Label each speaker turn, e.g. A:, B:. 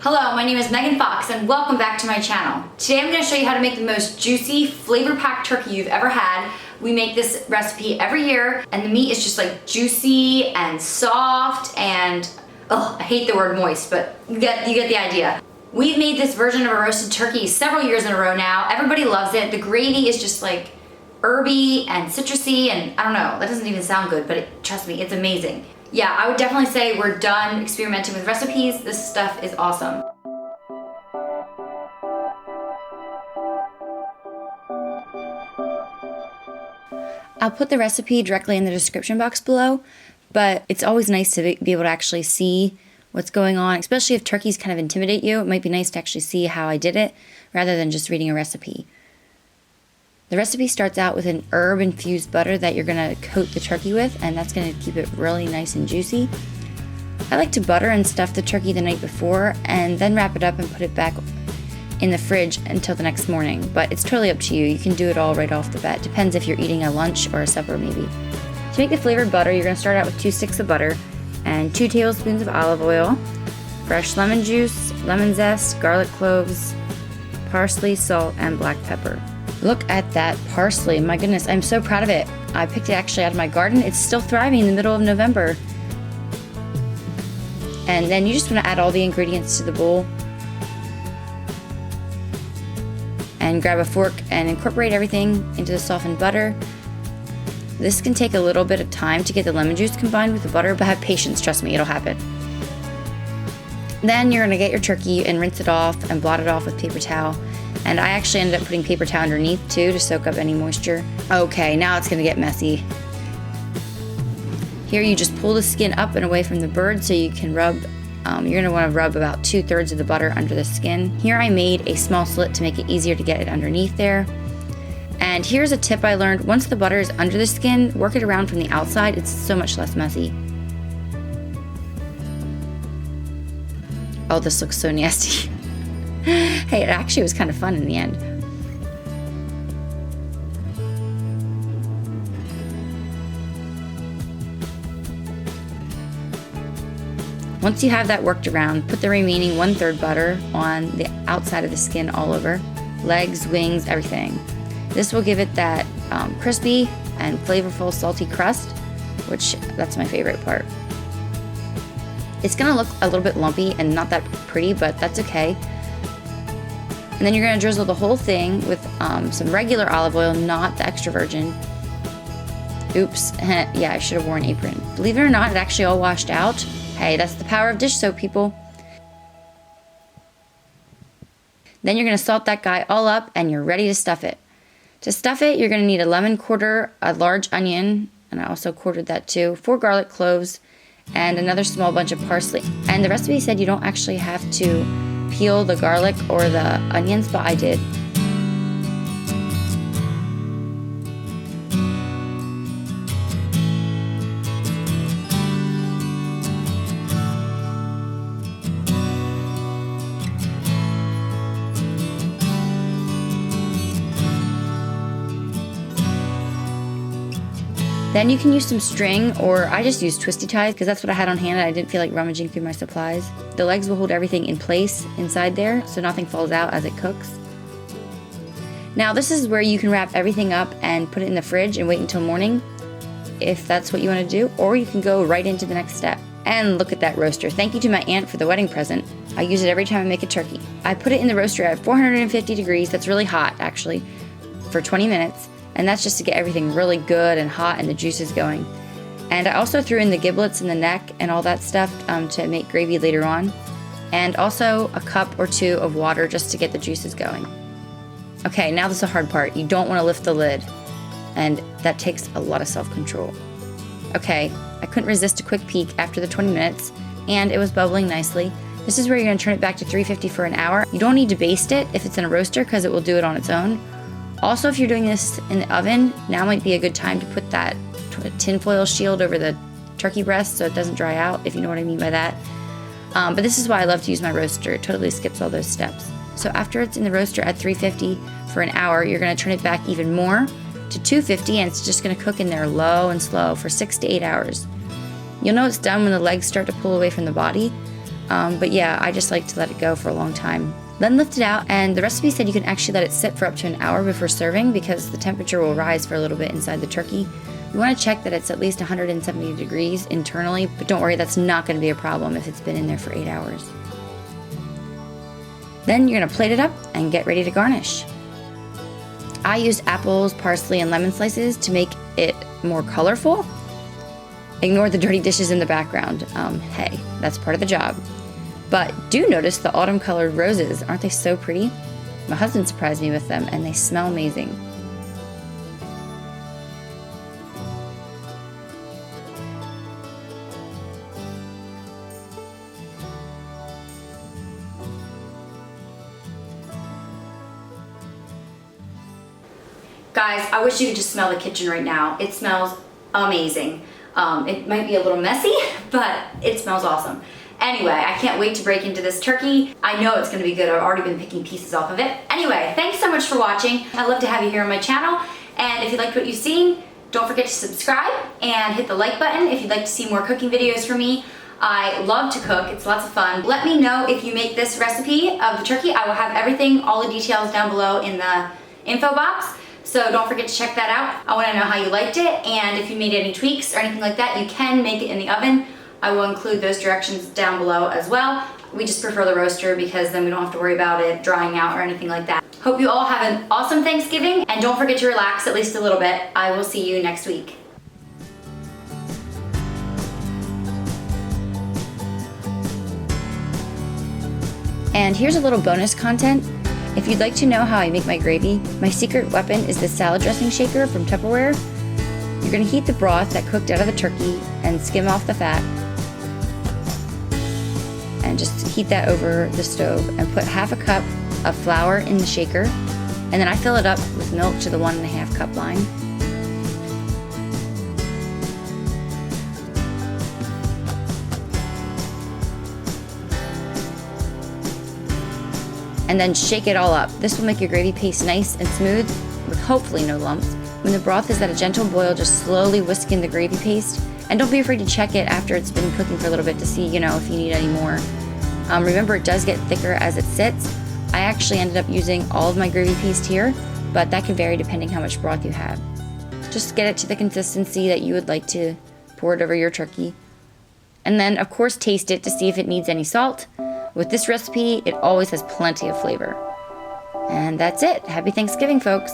A: Hello, my name is Megan Fox and welcome back to my channel. Today I'm going to show you how to make the most juicy, flavor-packed turkey you've ever had. We make this recipe every year and the meat is just like juicy and soft and, I hate the word moist, but you get the idea. We've made this version of a roasted turkey several years in a row now. Everybody loves it. The gravy is just like herby and citrusy and I don't know, that doesn't even sound good, but trust me, it's amazing. Yeah, I would definitely say we're done experimenting with recipes. This stuff is awesome. I'll put the recipe directly in the description box below, but it's always nice to be able to actually see what's going on, especially if turkeys kind of intimidate you. It might be nice to actually see how I did it rather than just reading a recipe. The recipe starts out with an herb-infused butter that you're going to coat the turkey with, and that's going to keep it really nice and juicy. I like to butter and stuff the turkey the night before and then wrap it up and put it back in the fridge until the next morning, but it's totally up to you. You can do it all right off the bat. Depends if you're eating a lunch or a supper maybe. To make the flavored butter, you're going to start out with 2 sticks of butter and 2 tablespoons of olive oil, fresh lemon juice, lemon zest, garlic cloves, parsley, salt, and black pepper. Look at that parsley. My goodness, I'm so proud of it. I picked it actually out of my garden. It's still thriving in the middle of November. And then you just want to add all the ingredients to the bowl. And grab a fork and incorporate everything into the softened butter. This can take a little bit of time to get the lemon juice combined with the butter, but have patience, trust me, it'll happen. Then you're going to get your turkey and rinse it off and blot it off with paper towel. And I actually ended up putting paper towel underneath too to soak up any moisture. Okay, now it's gonna get messy. Here you just pull the skin up and away from the bird so you can rub, you're gonna wanna rub about 2/3 of the butter under the skin. Here I made a small slit to make it easier to get it underneath there. And here's a tip I learned. Once the butter is under the skin, work it around from the outside. It's so much less messy. Oh, this looks so nasty. Hey, it actually was kind of fun in the end. Once you have that worked around, put the remaining 1/3 butter on the outside of the skin all over, legs, wings, everything. This will give it that crispy and flavorful salty crust, which that's my favorite part. It's gonna look a little bit lumpy and not that pretty, but that's okay. And then you're going to drizzle the whole thing with some regular olive oil, not the extra virgin. Oops, yeah, I should have worn an apron. Believe it or not, it actually all washed out. Hey, that's the power of dish soap, people. Then you're going to salt that guy all up and you're ready to stuff it. To stuff it, you're going to need a lemon quarter, a large onion, and I also quartered that too, 4 garlic cloves, and another small bunch of parsley. And the recipe said you don't actually have to peel the garlic or the onions, but I did. Then you can use some string, or I just used twisty ties because that's what I had on hand and I didn't feel like rummaging through my supplies. The legs will hold everything in place inside there so nothing falls out as it cooks. Now this is where you can wrap everything up and put it in the fridge and wait until morning if that's what you want to do, or you can go right into the next step. And look at that roaster. Thank you to my aunt for the wedding present. I use it every time I make a turkey. I put it in the roaster at 450 degrees, that's really hot actually, for 20 minutes. And that's just to get everything really good and hot and the juices going. And I also threw in the giblets and the neck and all that stuff to make gravy later on. And also a cup or 2 of water just to get the juices going. Okay, now this is the hard part. You don't want to lift the lid. And that takes a lot of self-control. Okay, I couldn't resist a quick peek after the 20 minutes, and it was bubbling nicely. This is where you're going to turn it back to 350 for an hour. You don't need to baste it if it's in a roaster because it will do it on its own. Also, if you're doing this in the oven, now might be a good time to put that tinfoil shield over the turkey breast so it doesn't dry out, if you know what I mean by that. But this is why I love to use my roaster. It totally skips all those steps. So after it's in the roaster at 350 for an hour, you're going to turn it back even more to 250, and it's just going to cook in there low and slow for 6 to 8 hours. You'll know it's done when the legs start to pull away from the body. But yeah, I just like to let it go for a long time. Then lift it out, and the recipe said you can actually let it sit for up to an hour before serving because the temperature will rise for a little bit inside the turkey. You want to check that it's at least 170 degrees internally, but don't worry, that's not going to be a problem if it's been in there for 8 hours. Then you're going to plate it up and get ready to garnish. I used apples, parsley, and lemon slices to make it more colorful. Ignore the dirty dishes in the background. Hey, that's part of the job. But do notice the autumn colored roses. Aren't they so pretty? My husband surprised me with them, and they smell amazing. Guys, I wish you could just smell the kitchen right now. It smells amazing. It might be a little messy, but it smells awesome. Anyway, I can't wait to break into this turkey. I know it's gonna be good. I've already been picking pieces off of it. Anyway, thanks so much for watching. I'd love to have you here on my channel. And if you liked what you've seen, don't forget to subscribe and hit the like button if you'd like to see more cooking videos from me. I love to cook, it's lots of fun. Let me know if you make this recipe of the turkey. I will have everything, all the details down below in the info box. So don't forget to check that out. I wanna know how you liked it, and if you made any tweaks or anything like that, you can make it in the oven. I will include those directions down below as well. We just prefer the roaster because then we don't have to worry about it drying out or anything like that. Hope you all have an awesome Thanksgiving, and don't forget to relax at least a little bit. I will see you next week. And here's a little bonus content. If you'd like to know how I make my gravy, my secret weapon is the salad dressing shaker from Tupperware. You're gonna heat the broth that cooked out of the turkey and skim off the fat. And just heat that over the stove and put half a cup of flour in the shaker. And then I fill it up with milk to the 1.5 cup line. And then shake it all up. This will make your gravy paste nice and smooth with hopefully no lumps. When the broth is at a gentle boil, just slowly whisk in the gravy paste. And don't be afraid to check it after it's been cooking for a little bit to see, if you need any more. Remember, it does get thicker as it sits. I actually ended up using all of my gravy paste here, but that can vary depending how much broth you have. Just get it to the consistency that you would like to pour it over your turkey. And then, of course, taste it to see if it needs any salt. With this recipe, it always has plenty of flavor. And that's it. Happy Thanksgiving, folks.